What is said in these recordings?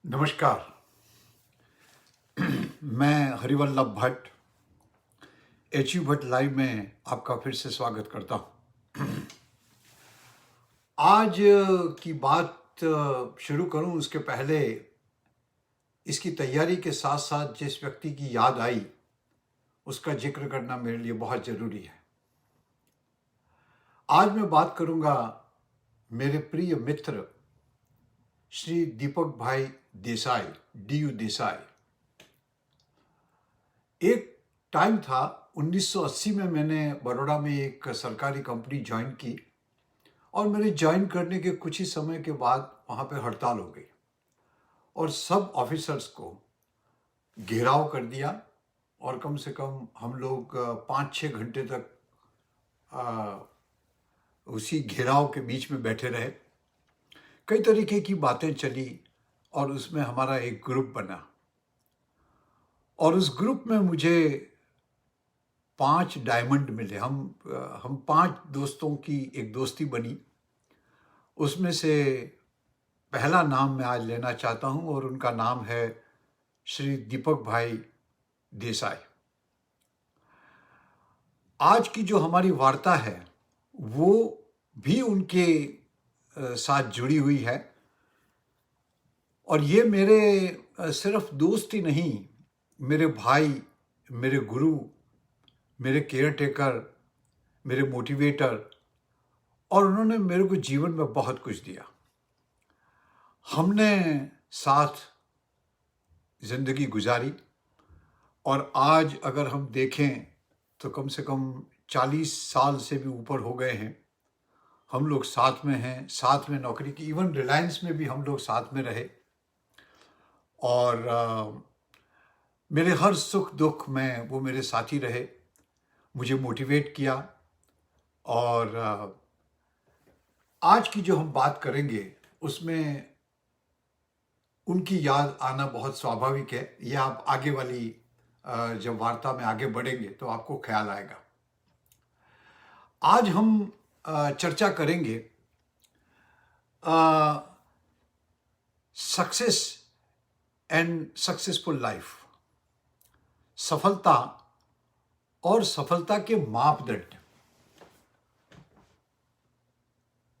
नमस्कार। मैं Harivallabh Bhatt H U Bhatt live में आपका फिर से स्वागत करता हूँ। आज की बात शुरू करूं उसके पहले इसकी तैयारी के साथ साथ जिस व्यक्ति की याद आई उसका जिक्र करना मेरे लिए बहुत ज़रूरी है। आज मैं बात करूंगा मेरे प्रिय मित्र श्री दीपक भाई देसाई, डी.यू. देसाई। एक टाइम था 1980 में मैंने बड़ौदा में एक सरकारी कंपनी ज्वाइन की और मेरे ज्वाइन करने के कुछ ही समय के बाद वहाँ पे हड़ताल हो गई और सब ऑफिसर्स को घेराव कर दिया और कम से कम हम लोग 5-6 घंटे तक उसी घेराव के बीच में बैठे रहे। कई तरीके की बातें चली और उसमें हमारा एक ग्रुप बना और उस ग्रुप में मुझे 5 डायमंड मिले। हम 5 दोस्तों की एक दोस्ती बनी। उसमें से पहला नाम मैं आज लेना चाहता हूं और उनका नाम है श्री दीपक भाई देसाई। आज की जो हमारी वार्ता है वो भी उनके साथ जुड़ी हुई है और ये मेरे सिर्फ दोस्त ही नहीं, मेरे भाई, मेरे गुरु, मेरे केयर टेकर, मेरे मोटिवेटर, और उन्होंने मेरे को जीवन में बहुत कुछ दिया। हमने साथ जिंदगी गुजारी और आज अगर हम देखें तो कम से कम 40 साल से भी ऊपर हो गए हैं। हम लोग साथ में हैं, साथ में नौकरी की, इवन रिलायंस में भी हम लोग साथ में रहे और मेरे हर सुख दुख में वो मेरे साथी रहे, मुझे मोटिवेट किया। और आज की जो हम बात करेंगे उसमें उनकी याद आना बहुत स्वाभाविक है। यह आप आगे वाली जब वार्ता में आगे बढ़ेंगे तो आपको ख्याल आएगा। आज हम चर्चा करेंगे सक्सेस एंड सक्सेसफुल लाइफ, सफलता और सफलता के मापदंड।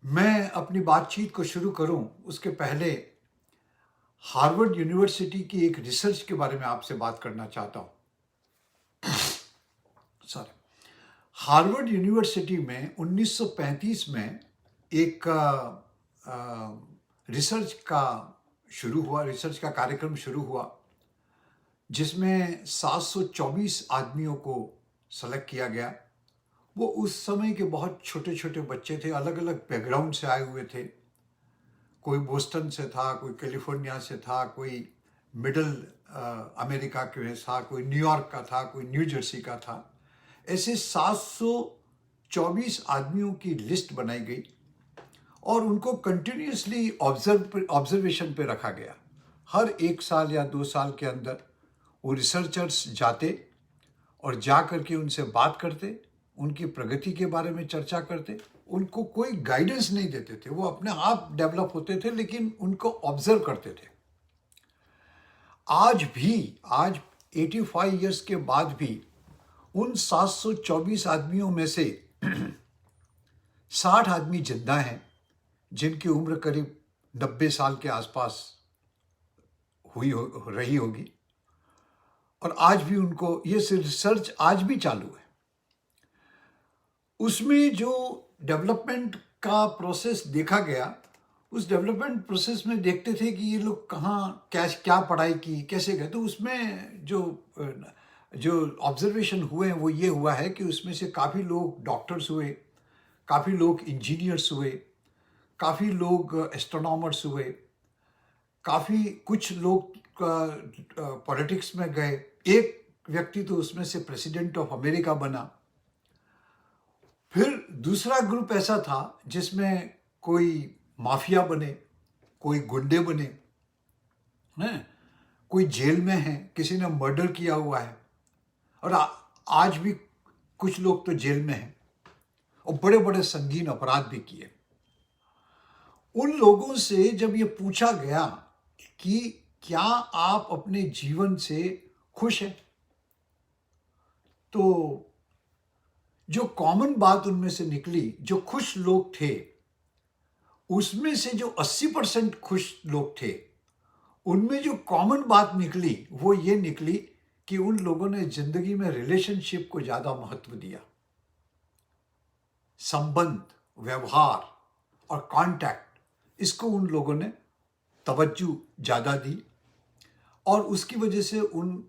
मैं अपनी बातचीत को शुरू करूं उसके पहले हार्वर्ड यूनिवर्सिटी की एक रिसर्च के बारे में आपसे बात करना चाहता हूं। हार्वर्ड यूनिवर्सिटी में 1935 में एक रिसर्च का कार्यक्रम शुरू हुआ जिसमें 724 आदमियों को सेलेक्ट किया गया। वो उस समय के बहुत छोटे छोटे बच्चे थे, अलग अलग बैकग्राउंड से आए हुए थे। कोई बोस्टन से था, कोई कैलिफोर्निया से था, कोई मिडिल अमेरिका के था, कोई न्यूयॉर्क का था, कोई न्यू जर्सी का था। ऐसे 724 आदमियों की लिस्ट बनाई गई और उनको कंटिन्यूसली ऑब्जर्वेशन पे रखा गया। हर 1 साल या 2 साल के अंदर वो रिसर्चर्स जाते और जा करके उनसे बात करते, उनकी प्रगति के बारे में चर्चा करते। उनको कोई गाइडेंस नहीं देते थे, वो अपने आप डेवलप होते थे, लेकिन उनको ऑब्जर्व करते थे। आज 85 इयर्स के बाद भी उन 724 आदमियों में से 60 आदमी जिंदा हैं जिनकी उम्र करीब 90 साल के आसपास रही होगी और आज भी उनको ये रिसर्च आज भी चालू है। उसमें जो डेवलपमेंट का प्रोसेस देखा गया, उस डेवलपमेंट प्रोसेस में देखते थे कि ये लोग कहाँ क्या पढ़ाई की, कैसे गए। तो उसमें जो ऑब्जर्वेशन हुए हैं वो ये हुआ है कि उसमें से काफ़ी लोग डॉक्टर्स हुए, काफ़ी लोग इंजीनियर्स हुए, काफ़ी लोग एस्ट्रोनॉमर्स हुए, कुछ लोग पॉलिटिक्स में गए। एक व्यक्ति तो उसमें से प्रेसिडेंट ऑफ अमेरिका बना। फिर दूसरा ग्रुप ऐसा था जिसमें कोई माफिया बने, कोई गुंडे बने, कोई जेल में है, किसी ने मर्डर किया हुआ है और आज भी कुछ लोग तो जेल में हैं और बड़े बड़े संगीन अपराध भी किए। उन लोगों से जब ये पूछा गया कि क्या आप अपने जीवन से खुश हैं? तो जो कॉमन बात उनमें से निकली, जो खुश लोग थे, उसमें से जो 80% खुश लोग थे, उनमें जो कॉमन बात निकली वो ये निकली कि उन लोगों ने जिंदगी में रिलेशनशिप को ज्यादा महत्व दिया। संबंध, व्यवहार और कांटेक्ट, इसको उन लोगों ने तवज्जो ज्यादा दी और उसकी वजह से उन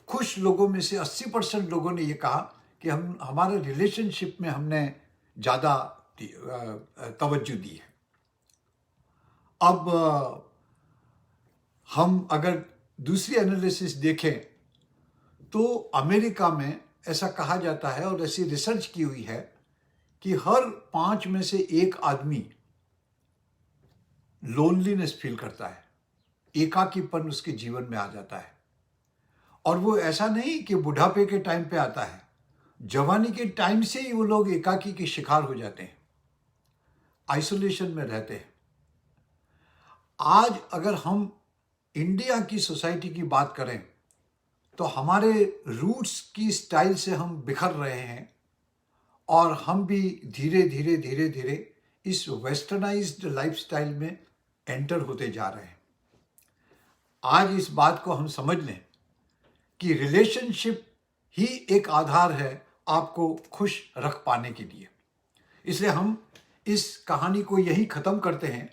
खुश लोगों में से 80% लोगों ने ये कहा कि हम हमारे रिलेशनशिप में हमने ज्यादा तवज्जो दी है। अब हम अगर दूसरी एनालिसिस देखें तो अमेरिका में ऐसा कहा जाता है और ऐसी रिसर्च की हुई है कि हर 5 में से 1 आदमी लोनलीनेस फील करता है, एकाकीपन उसके जीवन में आ जाता है। और वो ऐसा नहीं कि बुढ़ापे के टाइम पे आता है, जवानी के टाइम से ही वो लोग एकाकी के शिकार हो जाते हैं, आइसोलेशन में रहते हैं। आज अगर हम इंडिया की सोसाइटी की बात करें तो हमारे रूट्स की स्टाइल से हम बिखर रहे हैं और हम भी धीरे धीरे धीरे धीरे इस वेस्टर्नाइज्ड लाइफस्टाइल में एंटर होते जा रहे हैं। आज इस बात को हम समझ लें कि रिलेशनशिप ही एक आधार है आपको खुश रख पाने के लिए। इसलिए हम इस कहानी को यही खत्म करते हैं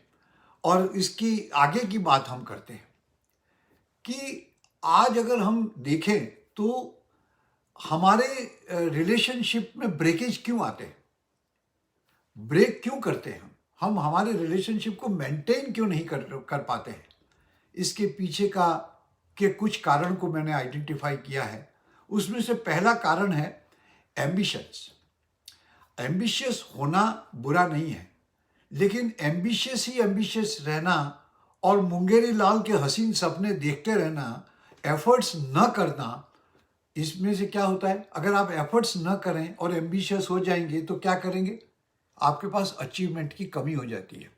और इसकी आगे की बात हम करते हैं कि आज अगर हम देखें तो हमारे रिलेशनशिप में ब्रेकेज क्यों आते हैं, ब्रेक क्यों करते हैं हम हमारे रिलेशनशिप को मेंटेन क्यों नहीं कर पाते हैं। इसके पीछे के कुछ कारण को मैंने आइडेंटिफाई किया है। उसमें से पहला कारण है एम्बिशंस। एम्बिशियस होना बुरा नहीं है, लेकिन एम्बिशियस रहना और मुंगेरी लाल के हसीन सपने देखते रहना, एफर्ट्स न करना, इसमें से क्या होता है, अगर आप एफर्ट्स न करें और एम्बिशियस हो जाएंगे तो क्या करेंगे, आपके पास अचीवमेंट की कमी हो जाती है।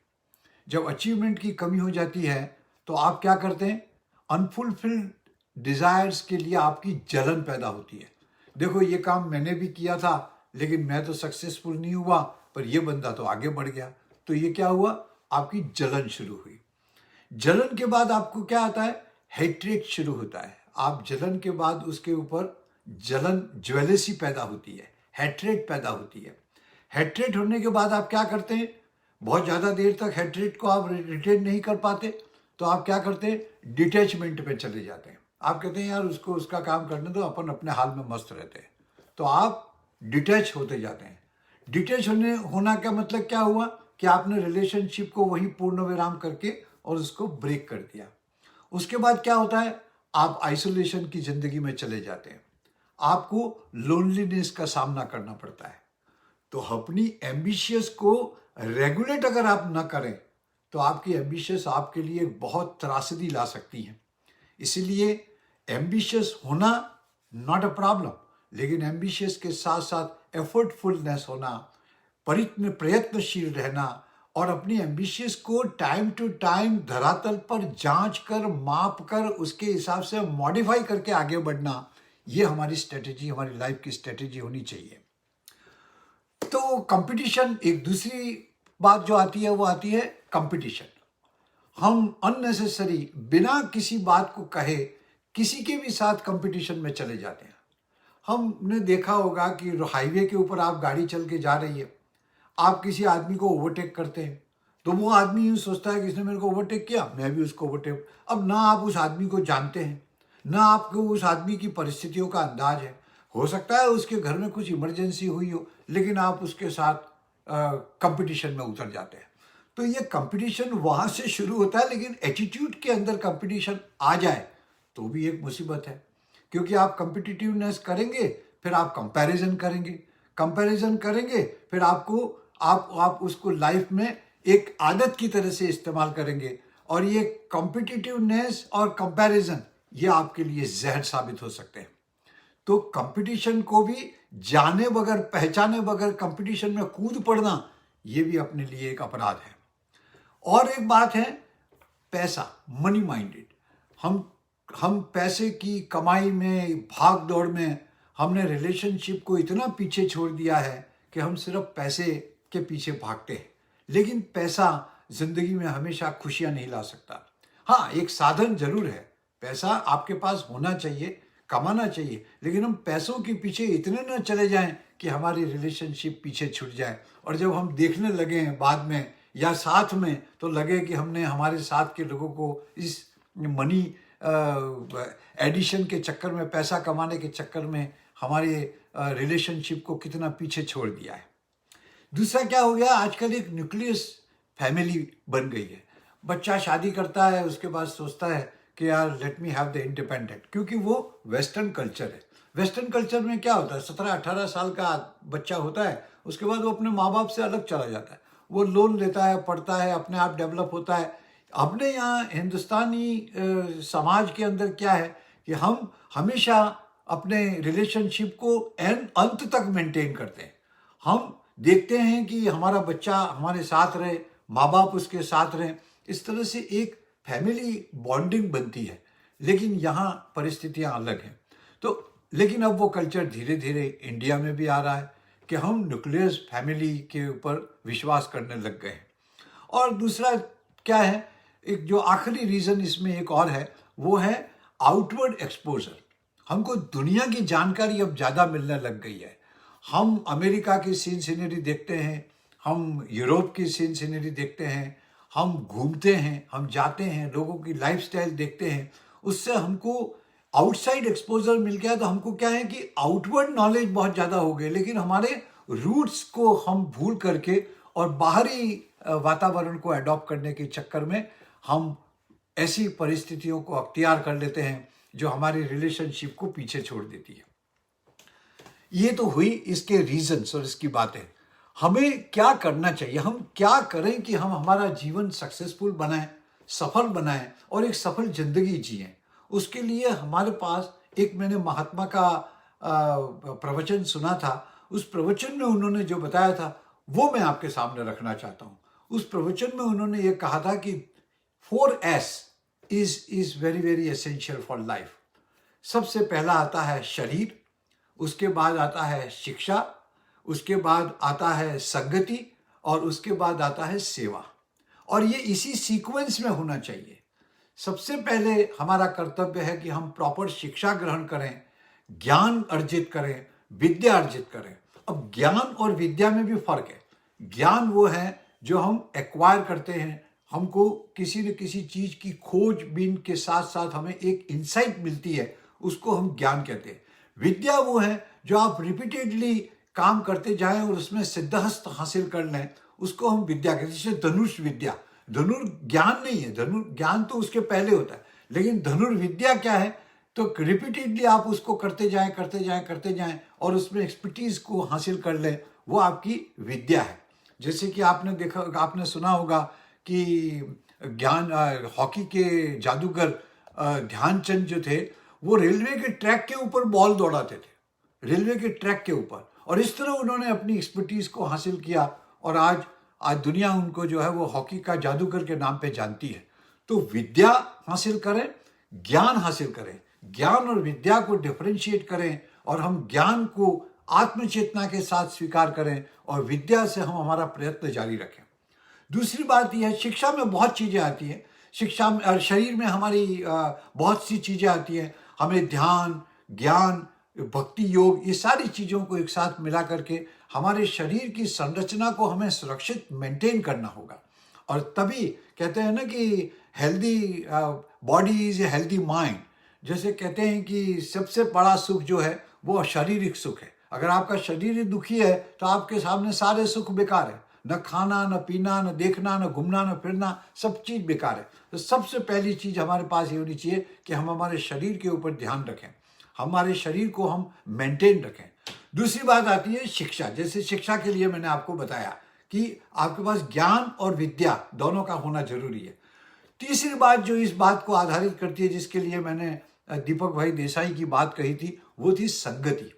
जब अचीवमेंट की कमी हो जाती है तो आप क्या करते हैं, अनफुलफिल्ड डिजायर्स के लिए आपकी जलन पैदा होती है। देखो ये काम मैंने भी किया था लेकिन मैं तो सक्सेसफुल नहीं हुआ, पर ये बंदा तो आगे बढ़ गया। तो ये क्या हुआ, आपकी जलन शुरू हुई। जलन के बाद आपको क्या आता है, हेट्रेट शुरू होता है। आप जलन के बाद उसके ऊपर ज्वेलेसी पैदा होती है, हेट्रेट पैदा होती है। हेट्रेट होने के बाद आप क्या करते हैं, बहुत ज़्यादा देर तक हेट्रेट को आप रिटेन नहीं कर पाते तो आप क्या करते हैं, डिटैचमेंट पे चले जाते हैं। आप कहते हैं यार उसको उसका काम करने दो, अपन अपने हाल में मस्त रहते हैं। तो आप डिटैच होते जाते हैं। डिटैच होना का मतलब क्या हुआ कि आपने रिलेशनशिप को वही पूर्ण विराम करके और उसको ब्रेक कर दिया। उसके बाद क्या होता है, आप आइसोलेशन की जिंदगी में चले जाते हैं, आपको लोनलीनेस का सामना करना पड़ता है। तो अपनी एम्बिशियस को रेगुलेट अगर आप ना करें तो आपकी एम्बिशियस आपके लिए बहुत त्रासदी ला सकती है। इसीलिए एम्बिशियस होना नॉट अ प्रॉब्लम, लेकिन एम्बिशियस के साथ साथ एफर्टफुलनेस होना, प्रयत्नशील रहना और अपनी एम्बिशियस को टाइम टू टाइम धरातल पर जांच कर, माप कर, उसके हिसाब से मॉडिफाई करके आगे बढ़ना, ये हमारी स्ट्रेटेजी, हमारी लाइफ की स्ट्रेटेजी होनी चाहिए। तो कंपटीशन, एक दूसरी बात जो आती है वो आती है कंपटीशन। हम अननेसेसरी, बिना किसी बात को कहे किसी के भी साथ कंपटीशन में चले जाते हैं। हमने देखा होगा कि हाईवे के ऊपर आप गाड़ी चल के जा रही है, आप किसी आदमी को ओवरटेक करते हैं तो वो आदमी यूँ सोचता है कि इसने मेरे को ओवरटेक किया, मैं भी उसको ओवरटेक। अब ना आप उस आदमी को जानते हैं, ना आपको उस आदमी की परिस्थितियों का अंदाज है। हो सकता है उसके घर में कुछ इमरजेंसी हुई हो, लेकिन आप उसके साथ कंपटीशन में उतर जाते हैं। तो ये कंपटीशन वहाँ से शुरू होता है, लेकिन एटीट्यूड के अंदर कंपटीशन आ जाए तो भी एक मुसीबत है, क्योंकि आप कंपिटिटिवनेस करेंगे, फिर आप कंपैरिजन करेंगे, फिर आप उसको लाइफ में एक आदत की तरह से इस्तेमाल करेंगे और ये कॉम्पिटिटिवनेस और कंपैरिजन ये आपके लिए जहर साबित हो सकते हैं। तो कंपटीशन को भी जाने बगैर, पहचाने बगैर कंपटीशन में कूद पड़ना, ये भी अपने लिए एक अपराध है। और एक बात है, पैसा, मनी माइंडेड। हम पैसे की कमाई में, भाग दौड़ में हमने रिलेशनशिप को इतना पीछे छोड़ दिया है कि हम सिर्फ पैसे के पीछे भागते हैं। लेकिन पैसा जिंदगी में हमेशा खुशियां नहीं ला सकता। हाँ, एक साधन जरूर है, पैसा आपके पास होना चाहिए, कमाना चाहिए, लेकिन हम पैसों के पीछे इतने न चले जाएं कि हमारी रिलेशनशिप पीछे छूट जाए और जब हम देखने लगे बाद में या साथ में तो लगे कि हमने हमारे साथ के लोगों को इस मनी एडिशन के चक्कर में, पैसा कमाने के चक्कर में हमारे रिलेशनशिप को कितना पीछे छोड़ दिया है। दूसरा क्या हो गया, आजकल एक न्यूक्लियस फैमिली बन गई है। बच्चा शादी करता है, उसके बाद सोचता है कि यार let me have the independent, क्योंकि वो वेस्टर्न कल्चर है। वेस्टर्न कल्चर में क्या होता है, 17-18 साल का बच्चा होता है, उसके बाद वो अपने माँ बाप से अलग चला जाता है, वो लोन लेता है, पढ़ता है, अपने आप डेवलप होता है। अपने यहाँ हिंदुस्तानी समाज के अंदर क्या है कि हम हमेशा अपने रिलेशनशिप को अंत तक मेंटेन करते हैं। हम देखते हैं कि हमारा बच्चा हमारे साथ रहे, माँ बाप उसके साथ रहें, इस तरह से एक फैमिली बॉन्डिंग बनती है। लेकिन यहाँ परिस्थितियाँ अलग हैं। तो लेकिन अब वो कल्चर धीरे धीरे इंडिया में भी आ रहा है कि हम न्यूक्लियस फैमिली के ऊपर विश्वास करने लग गए हैं। और दूसरा क्या है, एक जो आखिरी रीज़न इसमें एक और है, वो है आउटवर्ड एक्सपोजर। हमको दुनिया की जानकारी अब ज़्यादा मिलने लग गई है। हम अमेरिका की सीन सीनरी देखते हैं, हम यूरोप की सीन सीनरी देखते हैं, हम घूमते हैं, हम जाते हैं, लोगों की लाइफस्टाइल देखते हैं, उससे हमको आउटसाइड एक्सपोजर मिल गया। तो हमको क्या है कि आउटवर्ड नॉलेज बहुत ज़्यादा हो गई, लेकिन हमारे रूट्स को हम भूल करके और बाहरी वातावरण को अडॉप्ट करने के चक्कर में हम ऐसी परिस्थितियों को अख्तियार कर लेते हैं जो हमारी रिलेशनशिप को पीछे छोड़ देती है। ये तो हुई इसके रीजंस और इसकी बातें। हमें क्या करना चाहिए, हम क्या करें कि हम हमारा जीवन सक्सेसफुल बनाएं, सफल बनाएं और एक सफल जिंदगी जिएं। उसके लिए हमारे पास एक, मैंने महात्मा का प्रवचन सुना था, उस प्रवचन में उन्होंने जो बताया था वो मैं आपके सामने रखना चाहता हूँ। उस प्रवचन में उन्होंने ये कहा था कि 4S is very very essential for life. सबसे पहला आता है शरीर, उसके बाद आता है शिक्षा, उसके बाद आता है संगति और उसके बाद आता है सेवा। और ये इसी सीक्वेंस में होना चाहिए। सबसे पहले हमारा कर्तव्य है कि हम प्रॉपर शिक्षा ग्रहण करें, ज्ञान अर्जित करें, विद्या अर्जित करें। अब ज्ञान और विद्या में भी फर्क है। ज्ञान वो है जो हम एक्वायर करते हैं, हमको किसी न किसी चीज की खोजबीन के साथ साथ हमें एक इंसाइट मिलती है, उसको हम ज्ञान कहते हैं। विद्या वो है जो आप रिपीटेडली काम करते जाएं और उसमें सिद्धहस्त हासिल कर लें, उसको हम विद्या कहते हैं। जैसे धनुष विद्या, धनुर्ज्ञान नहीं है, धनुर्ज्ञान तो उसके पहले होता है, लेकिन धनुर्विद्या क्या है, तो रिपीटेडली आप उसको करते जाएं और उसमें एक्सपर्टीज को हासिल कर लें, वो आपकी विद्या है। जैसे कि आपने सुना होगा कि हॉकी के जादूगर ध्यानचंद जो थे, वो रेलवे के ट्रैक के ऊपर बॉल दौड़ाते थे, रेलवे के ट्रैक के ऊपर, और इस तरह उन्होंने अपनी एक्सपर्टीज को हासिल किया और आज दुनिया उनको जो है वो हॉकी का जादूगर के नाम पे जानती है। तो विद्या हासिल करें, ज्ञान हासिल करें, ज्ञान और विद्या को डिफरेंशिएट करें और हम ज्ञान को आत्मचेतना के साथ स्वीकार करें और विद्या से हम हमारा प्रयत्न जारी रखें। दूसरी बात यह है, शिक्षा में बहुत चीज़ें आती हैं, शिक्षा में और शरीर में हमारी बहुत सी चीज़ें आती हैं। हमें ध्यान, ज्ञान, भक्ति योग, ये सारी चीज़ों को एक साथ मिला करके हमारे शरीर की संरचना को हमें सुरक्षित मेंटेन करना होगा। और तभी कहते हैं ना कि healthy body is a healthy mind. जैसे कहते हैं कि सबसे बड़ा सुख जो है वो शारीरिक सुख है। अगर आपका शरीर ही दुखी है तो आपके सामने सारे सुख बेकार है, न खाना, न पीना, न देखना, न घूमना, न फिरना, सब चीज़ बेकार है। तो सबसे पहली चीज़ हमारे पास ये होनी चाहिए कि हम हमारे शरीर के ऊपर ध्यान रखें, हमारे शरीर को हम मेंटेन रखें। दूसरी बात आती है शिक्षा। जैसे शिक्षा के लिए मैंने आपको बताया कि आपके पास ज्ञान और विद्या दोनों का होना जरूरी है। तीसरी बात जो इस बात को आधारित करती है, जिसके लिए मैंने दीपक भाई देसाई की बात कही थी, वो थी संगति।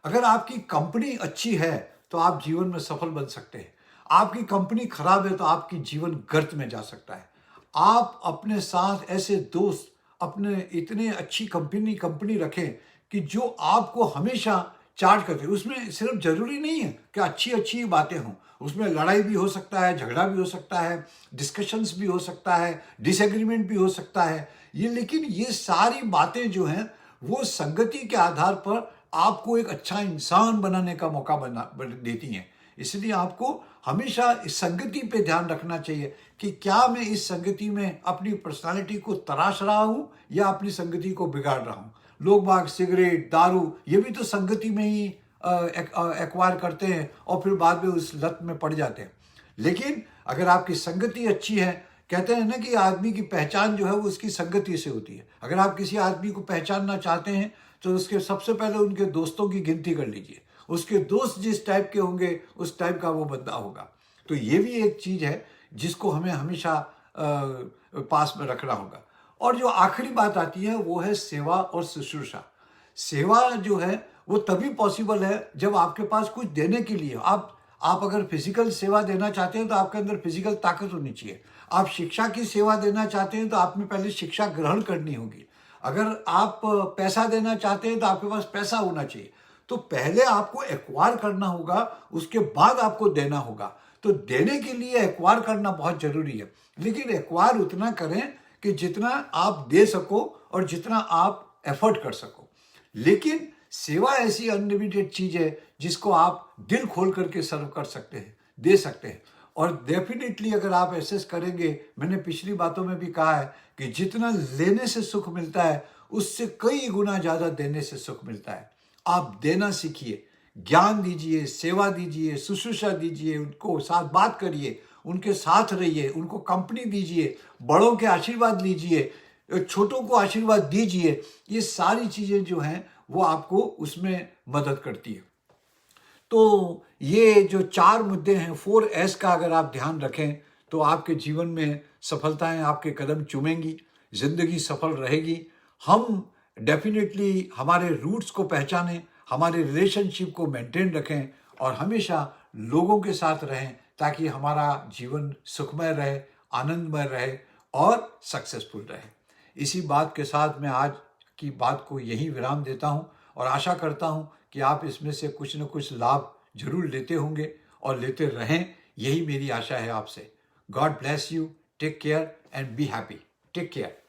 अगर आपकी कंपनी अच्छी है तो आप जीवन में सफल बन सकते हैं। आपकी कंपनी खराब है तो आपकी जीवन गर्त में जा सकता है। आप अपने साथ ऐसे दोस्त, अपने इतने अच्छी कंपनी रखें कि जो आपको हमेशा चार्ज करते हैं। उसमें सिर्फ जरूरी नहीं है कि अच्छी अच्छी बातें हों, उसमें लड़ाई भी हो सकता है, झगड़ा भी हो सकता है, डिस्कशंस भी हो सकता है, डिसएग्रीमेंट भी हो सकता है। लेकिन ये सारी बातें जो हैं वो संगति के आधार पर आपको एक अच्छा इंसान बनाने का मौका देती हैं। इसलिए आपको हमेशा इस संगति पे ध्यान रखना चाहिए कि क्या मैं इस संगति में अपनी पर्सनालिटी को तराश रहा हूं या अपनी संगति को बिगाड़ रहा हूं। लोग बाग सिगरेट, दारू, ये भी तो संगति में ही एक्वायर करते हैं और फिर बाद में उस लत में पड़ जाते हैं। लेकिन अगर आपकी संगति अच्छी है, कहते हैं ना कि आदमी की पहचान जो है वो उसकी संगति से होती है। अगर आप किसी आदमी को पहचानना चाहते हैं तो उसके सबसे पहले उनके दोस्तों की गिनती कर लीजिए। उसके दोस्त जिस टाइप के होंगे उस टाइप का वो बंदा होगा। तो ये भी एक चीज है जिसको हमें हमेशा पास में रखना होगा। और जो आखिरी बात आती है वो है सेवा और शुश्रूषा। सेवा जो है वो तभी पॉसिबल है जब आपके पास कुछ देने के लिए। आप अगर फिजिकल सेवा देना चाहते हैं तो आपके अंदर फिजिकल ताकत होनी चाहिए। आप शिक्षा की सेवा देना चाहते हैं तो आप में पहले शिक्षा ग्रहण करनी होगी। अगर आप पैसा देना चाहते हैं तो आपके पास पैसा होना चाहिए। तो पहले आपको एक्वायर करना होगा, उसके बाद आपको देना होगा। तो देने के लिए एक्वायर करना बहुत जरूरी है, लेकिन एक्वायर उतना करें कि जितना आप दे सको और जितना आप एफर्ट कर सको। लेकिन सेवा ऐसी अनलिमिटेड चीज है जिसको आप दिल खोल करके सर्व कर सकते हैं, दे सकते हैं। और डेफिनेटली अगर आप एसेस करेंगे, मैंने पिछली बातों में भी कहा है कि जितना लेने से सुख मिलता है उससे कई गुना ज्यादा देने से सुख मिलता है। आप देना सीखिए, ज्ञान दीजिए, सेवा दीजिए, शुश्रूषा दीजिए, उनको साथ बात करिए, उनके साथ रहिए, उनको कंपनी दीजिए, बड़ों के आशीर्वाद लीजिए, छोटों को आशीर्वाद दीजिए। ये सारी चीजें जो हैं वो आपको उसमें मदद करती है। तो ये जो 4 मुद्दे हैं, 4S का अगर आप ध्यान रखें तो आपके जीवन में सफलताएं आपके कदम चूमेंगी, जिंदगी सफल रहेगी। हम डेफिनेटली हमारे रूट्स को पहचानें, हमारे रिलेशनशिप को मेंटेन रखें और हमेशा लोगों के साथ रहें ताकि हमारा जीवन सुखमय रहे, आनंदमय रहे और सक्सेसफुल रहे। इसी बात के साथ मैं आज की बात को यहीं विराम देता हूं और आशा करता हूं कि आप इसमें से कुछ न कुछ लाभ जरूर लेते होंगे और लेते रहें। यही मेरी आशा है आपसे। God bless you, take care and be happy. Take care.